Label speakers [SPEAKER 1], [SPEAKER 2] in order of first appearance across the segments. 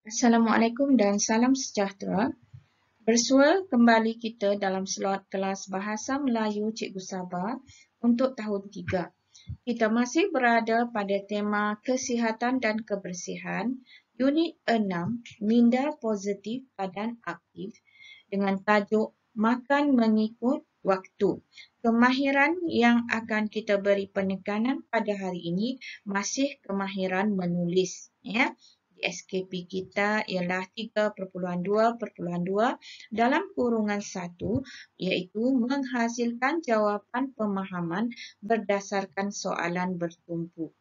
[SPEAKER 1] Assalamualaikum dan salam sejahtera. Bersua kembali kita dalam slot kelas Bahasa Melayu Cikgu Sabah untuk tahun 3. Kita masih berada pada tema kesihatan dan kebersihan, unit 6, minda positif badan aktif dengan tajuk makan mengikut waktu. Kemahiran yang akan kita beri penekanan pada hari ini masih kemahiran menulis, ya. SKP kita ialah 3.2.2 dalam kurungan 1 iaitu menghasilkan jawapan pemahaman berdasarkan soalan bertumpu.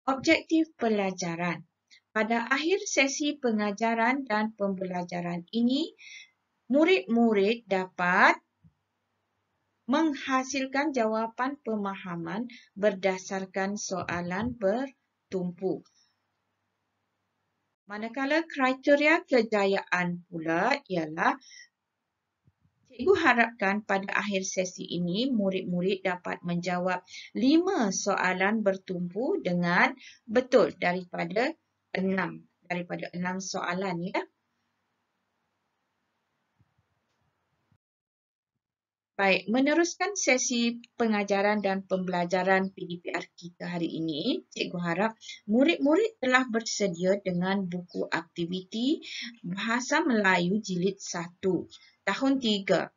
[SPEAKER 1] Objektif pelajaran. Pada akhir sesi pengajaran dan pembelajaran ini, murid-murid dapat menghasilkan jawapan pemahaman berdasarkan soalan bertumpu. Manakala kriteria kejayaan pula ialah cikgu harapkan pada akhir sesi ini murid-murid dapat menjawab 5 soalan bertumpu dengan betul daripada 6 soalan, ya. Baik, meneruskan sesi pengajaran dan pembelajaran PDPR kita hari ini, cikgu harap murid-murid telah bersedia dengan buku aktiviti Bahasa Melayu Jilid 1, tahun 3.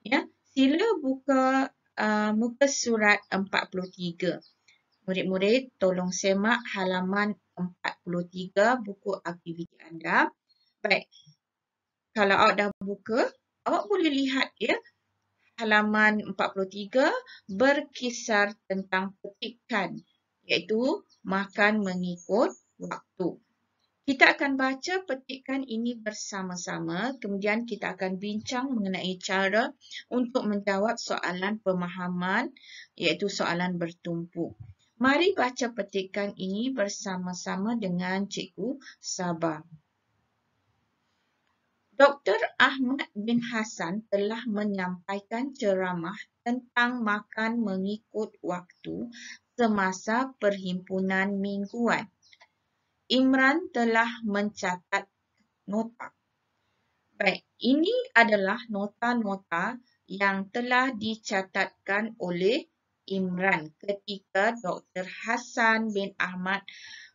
[SPEAKER 1] Ya, sila buka muka surat 43. Murid-murid tolong semak halaman 43 buku aktiviti anda. Baik, kalau awak dah buka, awak boleh lihat, ya. Halaman 43 berkisar tentang petikan, iaitu makan mengikut waktu. Kita akan baca petikan ini bersama-sama, kemudian kita akan bincang mengenai cara untuk menjawab soalan pemahaman, iaitu soalan bertumpu. Mari baca petikan ini bersama-sama dengan Cikgu Sabah. Dr. Ahmad bin Hassan telah menyampaikan ceramah tentang makan mengikut waktu semasa perhimpunan mingguan. Imran telah mencatat nota. Baik, ini adalah nota-nota yang telah dicatatkan oleh Imran ketika Dr. Hassan bin Ahmad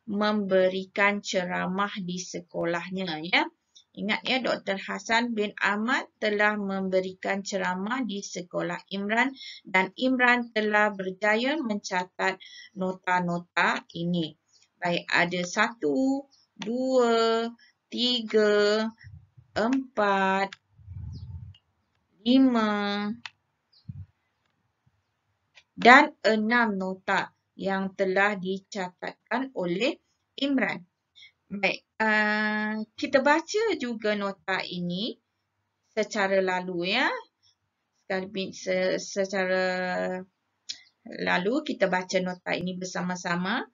[SPEAKER 1] memberikan ceramah di sekolahnya, ya. Ingat, ya, Dr. Hassan bin Ahmad telah memberikan ceramah di sekolah Imran dan Imran telah berjaya mencatat nota-nota ini. Baik, ada 1, 2, 3, 4, 5 dan 6 nota yang telah dicatatkan oleh Imran. Baik, kita baca juga nota ini secara lalu, ya. Secara lalu kita baca nota ini bersama-sama.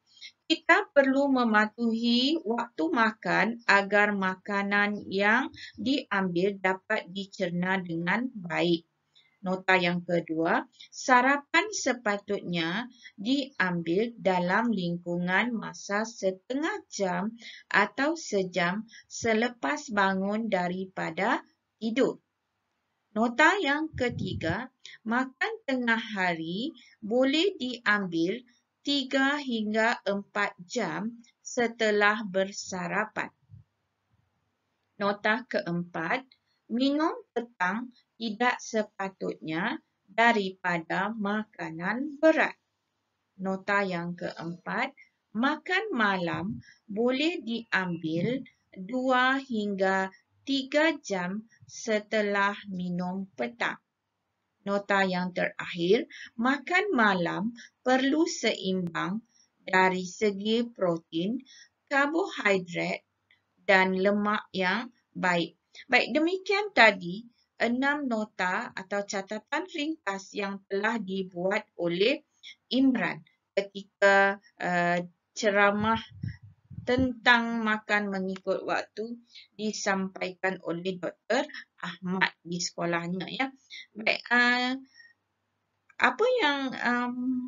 [SPEAKER 1] Kita perlu mematuhi waktu makan agar makanan yang diambil dapat dicerna dengan baik. Nota yang kedua, sarapan sepatutnya diambil dalam lingkungan masa setengah jam atau sejam selepas bangun daripada tidur. Nota yang ketiga, makan tengah hari boleh diambil 3 hingga 4 jam setelah bersarapan. Nota keempat, minum petang tidak sepatutnya daripada makanan berat. Nota yang keempat, makan malam boleh diambil 2 hingga 3 jam setelah minum petang. Nota yang terakhir, makan malam perlu seimbang dari segi protein, karbohidrat dan lemak yang baik. Baik, demikian tadi 6 nota atau catatan ringkas yang telah dibuat oleh Imran ketika ceramah tentang makan mengikut waktu disampaikan oleh Dr. Ahmad di sekolahnya, ya. Baik, Apa yang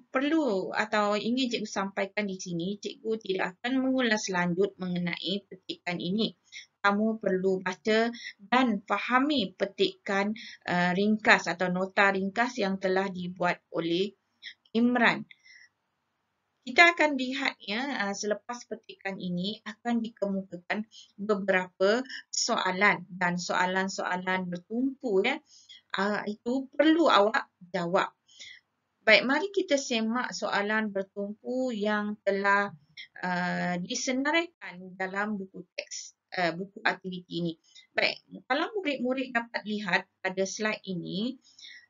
[SPEAKER 1] perlu atau ingin cikgu sampaikan di sini, cikgu tidak akan mengulas lanjut mengenai petikan ini. Kamu perlu baca dan fahami petikan ringkas atau nota ringkas yang telah dibuat oleh Imran. Kita akan lihat ya, selepas petikan ini akan dikemukakan beberapa soalan dan soalan-soalan bertumpu ya. Itu perlu awak jawab. Baik, mari kita semak soalan bertumpu yang telah disenaraikan dalam buku teks, buku aktiviti ini. Baik, kalau murid-murid dapat lihat pada slide ini,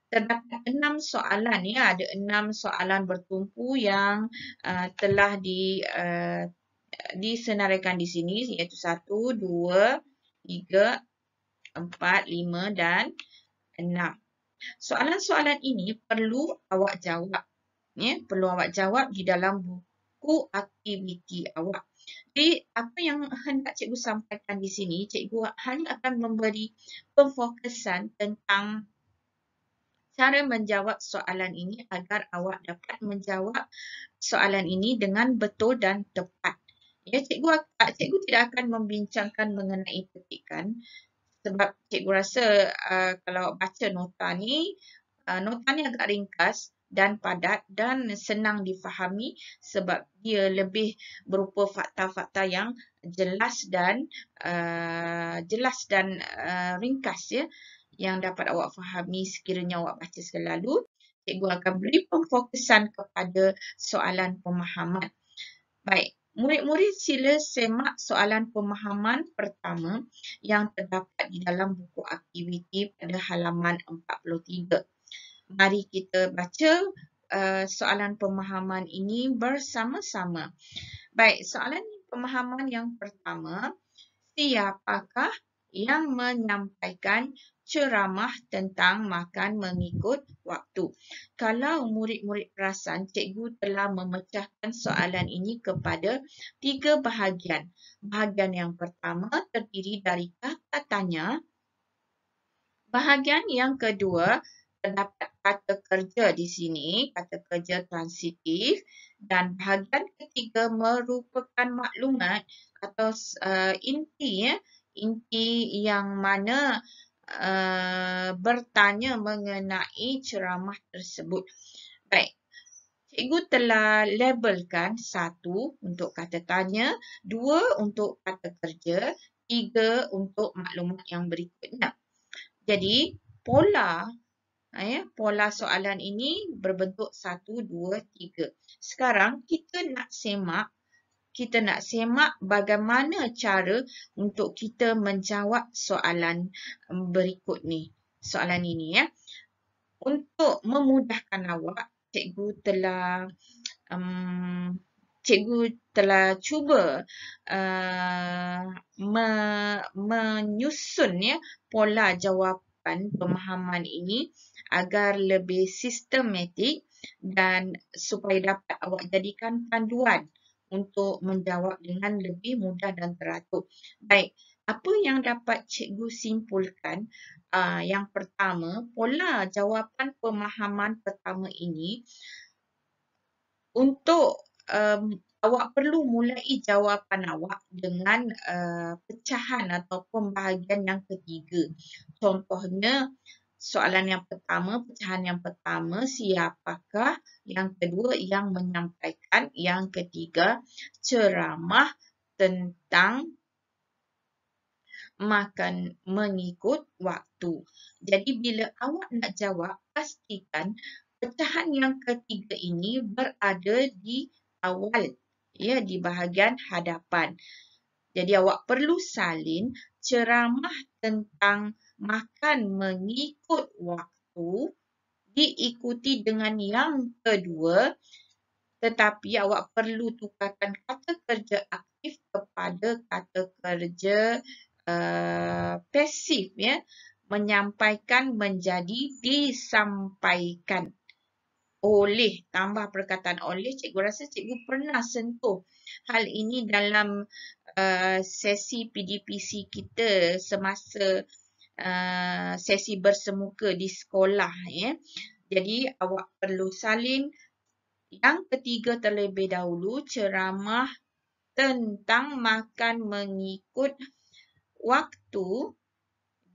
[SPEAKER 1] terdapat 6 soalan ya, ada 6 soalan bertumpu yang telah disenaraikan di sini, iaitu 1, 2, 3, 4, 5 dan 6. Soalan-soalan ini perlu awak jawab. Ya, perlu awak jawab di dalam buku aktiviti awak. Jadi, apa yang hendak cikgu sampaikan di sini, cikgu hanya akan memberi pemfokusan tentang cara menjawab soalan ini agar awak dapat menjawab soalan ini dengan betul dan tepat. Ya, cikgu tidak akan membincangkan mengenai petikan sebab cikgu rasa kalau baca nota ni agak ringkas dan padat dan senang difahami sebab dia lebih berupa fakta-fakta yang jelas dan ringkas ya, yang dapat awak fahami sekiranya awak baca selalu. Cikgu akan beri pemfokusan kepada soalan pemahaman. Baik, murid-murid sila semak soalan pemahaman pertama yang terdapat di dalam buku aktiviti pada halaman 43. Mari kita baca soalan pemahaman ini bersama-sama. Baik, soalan pemahaman yang pertama, siapakah yang menyampaikan ceramah tentang makan mengikut waktu? Kalau murid-murid perasan, cikgu telah memecahkan soalan ini kepada 3 bahagian. Bahagian yang pertama terdiri dari kata tanya. Bahagian yang kedua terdapat kata kerja di sini, kata kerja transitif, dan bahagian ketiga merupakan maklumat atau inti ya, inti yang mana bertanya mengenai ceramah tersebut. Baik, cikgu telah labelkan 1 untuk kata tanya, 2 untuk kata kerja, 3 untuk maklumat yang berikutnya. Jadi, pola soalan ini berbentuk 1, 2, 3. Sekarang kita nak semak bagaimana cara untuk kita menjawab soalan berikut ni. Soalan ini ya. Untuk memudahkan awak, cikgu telah cuba menyusun ya pola jawapan pemahaman ini agar lebih sistematik dan supaya dapat awak jadikan panduan untuk menjawab dengan lebih mudah dan teratur. Baik, apa yang dapat cikgu simpulkan? Yang pertama, pola jawapan pemahaman pertama ini untuk awak perlu mulai jawapan awak dengan pecahan atau pembahagian yang ketiga. Contohnya, soalan yang pertama, pecahan yang pertama, siapakah? Yang kedua, yang menyampaikan. Yang ketiga, ceramah tentang makan mengikut waktu. Jadi, bila awak nak jawab, pastikan pecahan yang ketiga ini berada di awal, ya, di bahagian hadapan. Jadi, awak perlu salin ceramah tentang makan mengikut waktu diikuti dengan yang kedua, tetapi awak perlu tukarkan kata kerja aktif kepada kata kerja pasif ya, menyampaikan menjadi disampaikan. Oleh, tambah perkataan oleh, cikgu rasa cikgu pernah sentuh hal ini dalam sesi PDPC kita semasa sesi bersemuka di sekolah ya. Jadi awak perlu salin yang ketiga terlebih dahulu, ceramah tentang makan mengikut waktu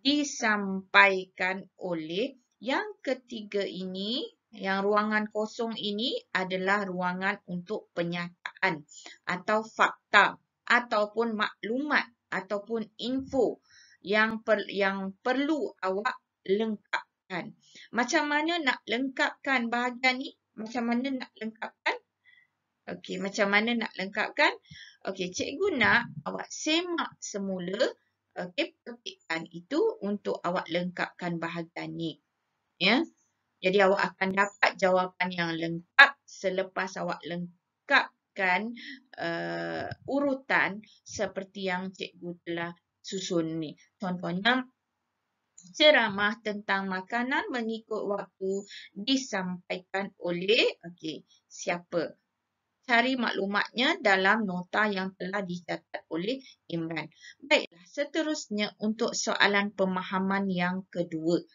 [SPEAKER 1] disampaikan oleh yang ketiga ini, yang ruangan kosong ini adalah ruangan untuk penyataan atau fakta ataupun maklumat ataupun info yang perlu awak lengkapkan. Macam mana nak lengkapkan bahagian ni? Macam mana nak lengkapkan? Okey, macam mana nak lengkapkan? Okey, cikgu nak awak semak semula petikan itu untuk awak lengkapkan bahagian ni. Ya. Jadi awak akan dapat jawapan yang lengkap selepas awak lengkapkan urutan seperti yang cikgu telah susun ni. Contohnya, ceramah tentang makanan mengikut waktu disampaikan oleh siapa? Cari maklumatnya dalam nota yang telah dicatat oleh Imran. Baiklah, seterusnya untuk soalan pemahaman yang kedua.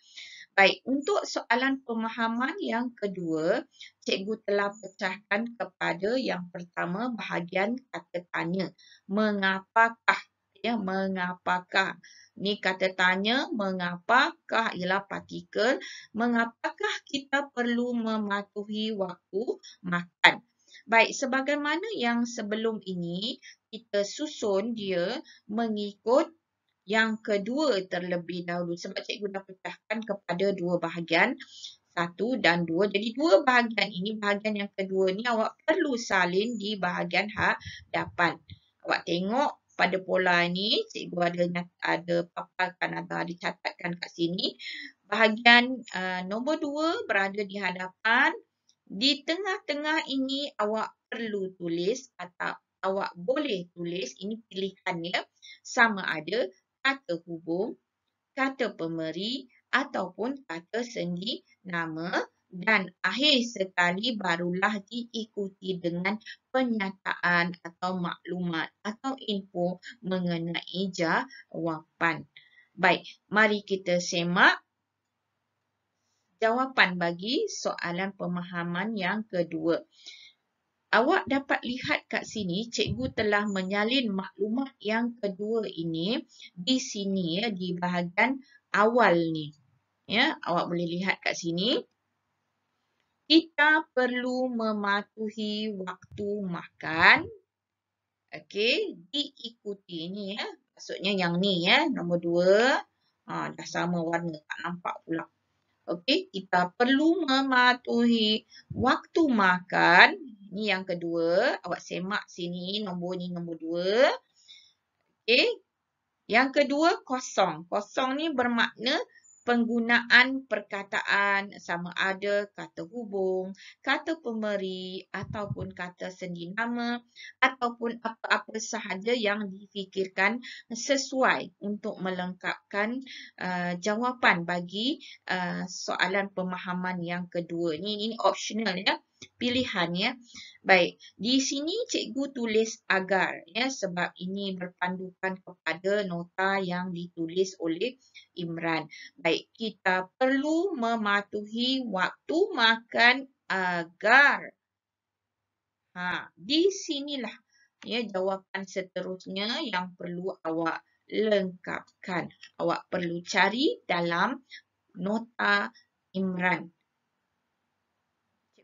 [SPEAKER 1] Baik, untuk soalan pemahaman yang kedua, cikgu telah pecahkan kepada yang pertama bahagian kata tanya. Mengapakah? Ya, mengapakah? Ni kata tanya, mengapakah ialah partikel. Mengapakah kita perlu mematuhi waktu makan? Baik, sebagaimana yang sebelum ini, kita susun dia mengikut yang kedua terlebih dahulu. Sebab cikgu dah pecahkan kepada dua bahagian, 1 dan 2. Jadi dua bahagian ini, bahagian yang kedua ni awak perlu salin di bahagian hadapan. Awak tengok pada pola ni, cikgu ada paparkan atau ada catatkan kat sini. Bahagian nombor 2 berada di hadapan. Di tengah-tengah ini awak perlu tulis atau awak boleh tulis, ini pilihannya, sama ada kata hubung, kata pemberi ataupun kata sendi nama, dan akhir sekali barulah diikuti dengan penyataan atau maklumat atau info mengenai jawapan. Baik, mari kita semak jawapan bagi soalan pemahaman yang kedua. Awak dapat lihat kat sini, cikgu telah menyalin maklumat yang kedua ini di sini ya, di bahagian awal ni. Ya, awak boleh lihat kat sini. Kita perlu mematuhi waktu makan. Okey, diikuti ni ya. Maksudnya yang ni ya, nombor 2. Dah sama warna, tak nampak pula. Okey, kita perlu mematuhi waktu makan. Ini yang kedua. Awak semak sini, nombor ni nombor 2. Okey. Yang kedua, kosong. Kosong ni bermakna penggunaan perkataan sama ada kata hubung, kata pemberi ataupun kata sendi nama ataupun apa-apa sahaja yang difikirkan sesuai untuk melengkapkan jawapan bagi soalan pemahaman yang kedua. Ini optional ya, pilihan ya. Baik, di sini cikgu tulis agar ya, sebab ini berpandukan kepada nota yang ditulis oleh Imran. Baik, kita perlu mematuhi waktu makan agar. Di sinilah ya jawapan seterusnya yang perlu awak lengkapkan. Awak perlu cari dalam nota Imran.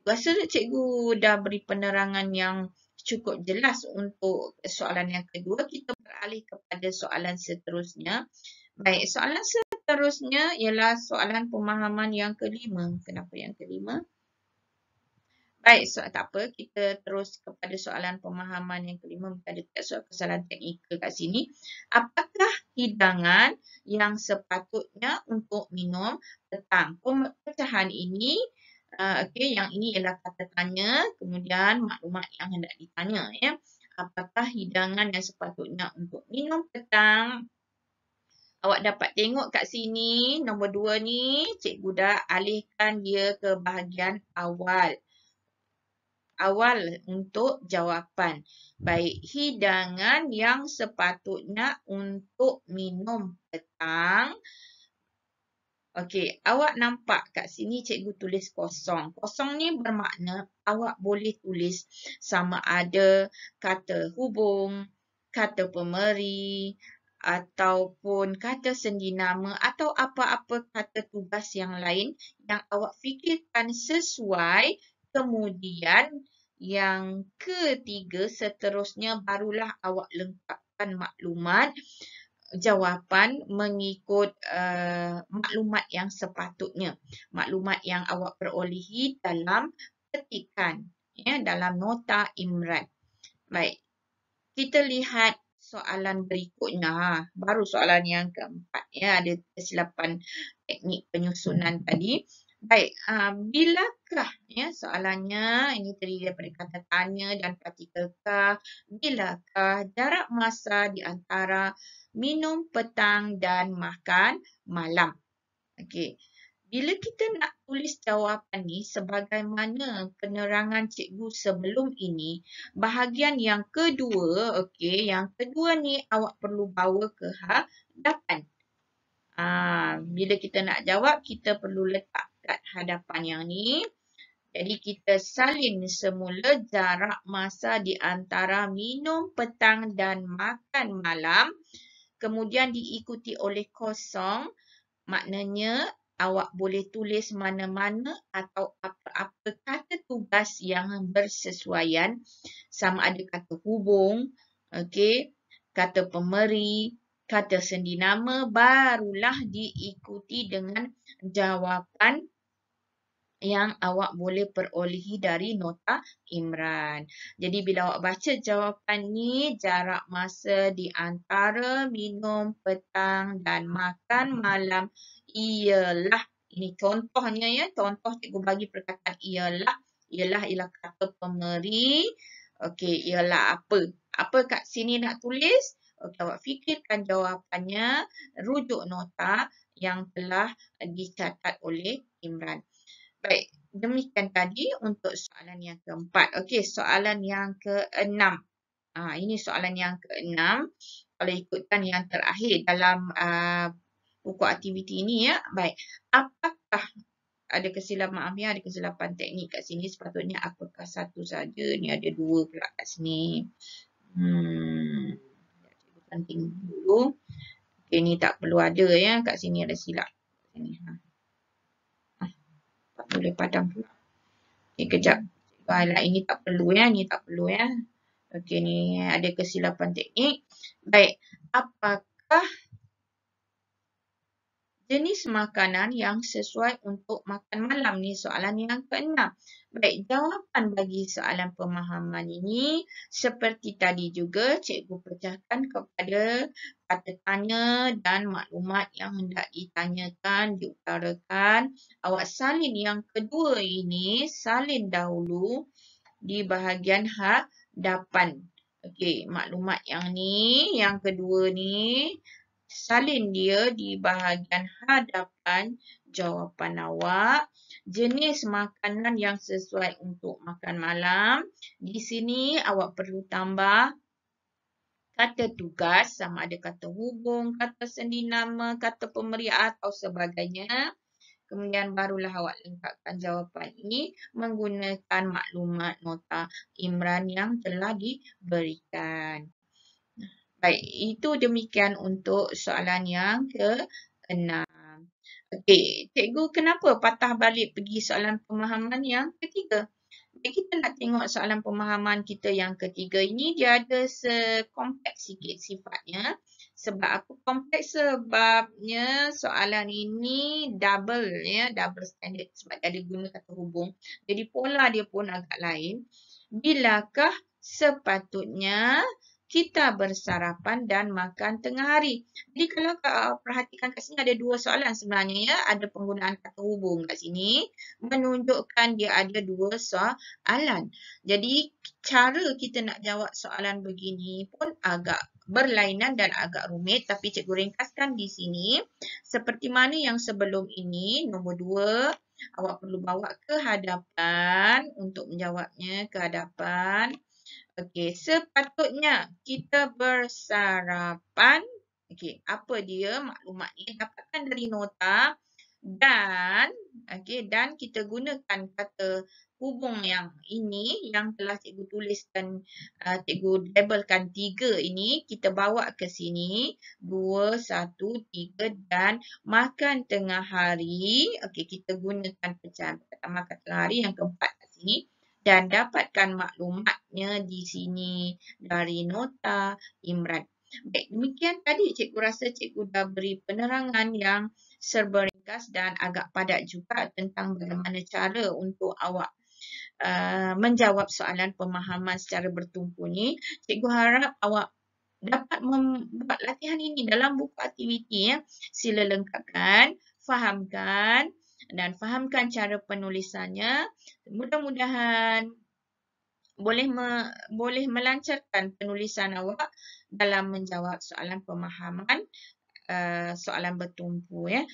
[SPEAKER 1] Rasa cikgu dah beri penerangan yang cukup jelas untuk soalan yang kedua. Kita beralih kepada soalan seterusnya. Baik, soalan seterusnya ialah soalan pemahaman yang kelima. Kenapa yang kelima? Baik, tak apa. Kita terus kepada soalan pemahaman yang kelima. Ada soal kesalahan teknikal kat sini. Apakah hidangan yang sepatutnya untuk minum petang? Pecahan ini yang ini ialah kata tanya, kemudian maklumat yang hendak ditanya. Ya. Apakah hidangan yang sepatutnya untuk minum petang? Awak dapat tengok kat sini, nombor 2 ni, cikgu dah alihkan dia ke bahagian awal. Awal untuk jawapan. Baik, hidangan yang sepatutnya untuk minum petang. Okey, awak nampak kat sini cikgu tulis kosong. Kosong ni bermakna awak boleh tulis sama ada kata hubung, kata pemeri, ataupun kata sendinama atau apa-apa kata tugas yang lain yang awak fikirkan sesuai. Kemudian yang ketiga seterusnya barulah awak lengkapkan maklumat jawapan mengikut maklumat yang sepatutnya. Maklumat yang awak perolehi dalam petikan, ya, dalam nota Imran. Baik, kita lihat soalan berikutnya. Baru soalan yang keempat, ya, ada kesilapan teknik penyusunan tadi. Baik, bilakah, ya, soalannya ini terdiri daripada kata tanya dan partikelkah. Bilakah jarak masa di antara minum petang dan makan malam? Okey. Bila kita nak tulis jawapan ni sebagaimana penerangan cikgu sebelum ini, bahagian yang kedua, okey, yang kedua ni awak perlu bawa ke hadapan. Bila kita nak jawab, kita perlu letak kat hadapan yang ni. Jadi kita salin semula jarak masa di antara minum petang dan makan malam. Kemudian diikuti oleh kosong. Maknanya awak boleh tulis mana-mana atau apa-apa kata tugas yang bersesuaian. Sama ada kata hubung, okey, kata pemeri, kata sendinama, barulah diikuti dengan jawapan yang awak boleh perolehi dari nota Imran. Jadi bila awak baca jawapan ni, jarak masa di antara minum petang dan makan malam ialah, ini contohnya, ya, contoh cikgu bagi perkataan ialah kata pemeri. Okey, ialah apa? Apa kat sini nak tulis? Okey, awak fikirkan jawapannya, rujuk nota yang telah dicatat oleh Imran. Baik, demikian tadi untuk soalan yang keempat. Okey, soalan yang keenam. Ini soalan yang keenam. Kalau ikutkan yang terakhir dalam buku aktiviti ini, ya. Baik, apakah ada kesilapan, maaf ya, ada kesilapan teknik kat sini. Sepatutnya apakah satu saja? Ni ada dua pula kat sini. Cikgu penting dulu. Okey, ni tak perlu ada, ya. Kat sini ada silap. Sini, tak boleh padam pula. Okay, kejap. Highlight ini tak perlu, ya. Ini tak perlu, ya. Okey, ni ada kesilapan teknik. Baik. Apakah jenis makanan yang sesuai untuk makan malam? Ni soalan yang keenam. Baik, jawapan bagi soalan pemahaman ini seperti tadi juga cikgu pecahkan kepada kata tanya dan maklumat yang hendak ditanyakan, diutarakan. Awak salin yang kedua ini, salin dahulu di bahagian hadapan. Okey, maklumat yang ni, yang kedua ni, salin dia di bahagian hadapan jawapan awak. Jenis makanan yang sesuai untuk makan malam. Di sini awak perlu tambah kata tugas, sama ada kata hubung, kata sendinama, kata pemeri atau sebagainya. Kemudian barulah awak lengkapkan jawapan ini menggunakan maklumat nota Imran yang telah diberikan. Baik, itu demikian untuk soalan yang ke-6. Okey, cikgu kenapa patah balik pergi soalan pemahaman yang ketiga? Kita nak tengok soalan pemahaman kita yang ketiga ini, dia ada kompleks sikit sifatnya. Sebab apa kompleks? Sebabnya soalan ini double, ya, double standard sebab dia ada guna kata hubung. Jadi pola dia pun agak lain. Bilakah sepatutnya kita bersarapan dan makan tengah hari? Jadi kalau perhatikan kat sini ada dua soalan sebenarnya, ya. Ada penggunaan kata hubung kat sini menunjukkan dia ada dua soalan. Jadi cara kita nak jawab soalan begini pun agak berlainan dan agak rumit, tapi cikgu ringkaskan di sini. Seperti mana yang sebelum ini, nombor 2, awak perlu bawa ke hadapan untuk menjawabnya, ke hadapan. Okey, sepatutnya kita bersarapan. Okey, apa dia maklumat ni? Dapatkan dari nota. Dan kita gunakan kata hubung yang ini yang telah cikgu tuliskan, cikgu labelkan 3 ini, kita bawa ke sini 2, 1, 3 dan makan tengah hari. Okey, kita gunakan pecahan perkataan makan tengah hari yang keempat kat sini dan dapatkan maklumatnya di sini dari nota Imran. Baik, demikian tadi cikgu rasa cikgu dah beri penerangan yang serba ringkas dan agak padat juga tentang bagaimana cara untuk awak menjawab soalan pemahaman secara bertumpu ni. Cikgu harap awak dapat membuat latihan ini dalam buku aktiviti ya. Sila lengkapkan, fahamkan dan fahamkan cara penulisannya. Mudah-mudahan boleh melancarkan penulisan awak dalam menjawab soalan pemahaman soalan bertumpu ya.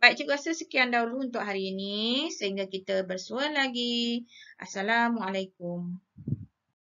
[SPEAKER 1] Baik, cikgu rasa sekian dahulu untuk hari ini sehingga kita bersua lagi. Assalamualaikum.